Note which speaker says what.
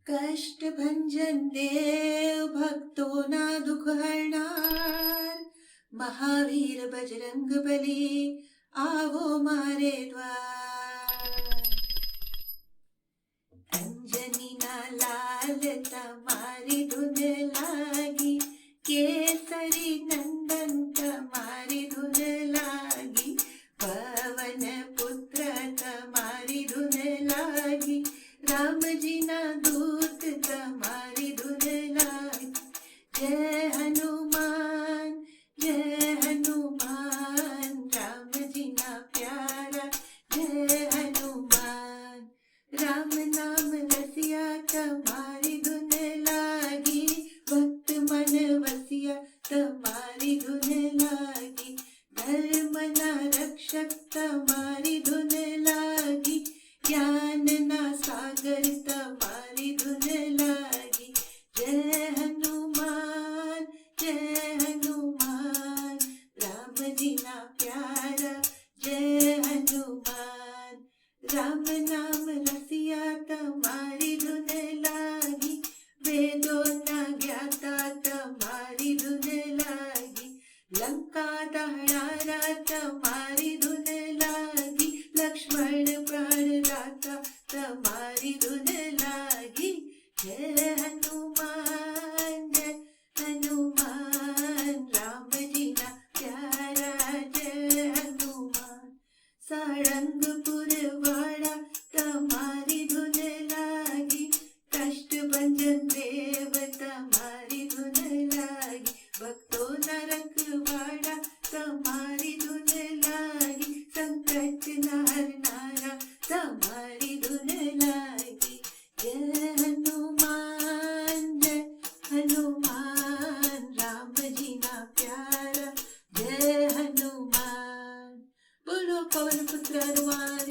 Speaker 1: कष्ट भंजन देव भक्तों ना दुख हरनार, महावीर बजरंग बली आवो मारे द्वार। अंजनी ना लाल तमारी धुन लागी, केसरी नंदन तमारी धुन लागी, पवन पुत्र तमारी धुन लागी, राम जी ना दूत तमारी धुन लागी। जय हनुमान जय हनुमान, राम जी ना प्यारा जय हनुमान। राम नाम रसिया तमारी धुन लागी, भक्त मन वसिया तमारी धुन लागी, धर्म ना रक्षक तमारी धुन लागी, ज्ञान ना सागर तमारी धुन लागी। जय हनुमान राम जी ना प्यारा जय हनुमान। राम नाम रसिया तमारी धुन लागी, वेदों ना ज्ञाता तमारी धुन लागी, लंका दहनारा तमारी धुन लागी, लक्ष्मण प्राण दाता तमारी धुन लागी। जय हनुमान राम जी ना प्यारा जय हनुमान। सारंगपुर वाड़ा तमारी धुन लागी, कष्ट भंजन देव तमारी धुन लागी, भक्तों नरक वाड़ा तमारी धुन लागी, संकट हरनारा तमारी धुन लागी। जय हनुमान राम जी ना प्यारा जय हनुमान। बोलो पवन पुत्र हनुमान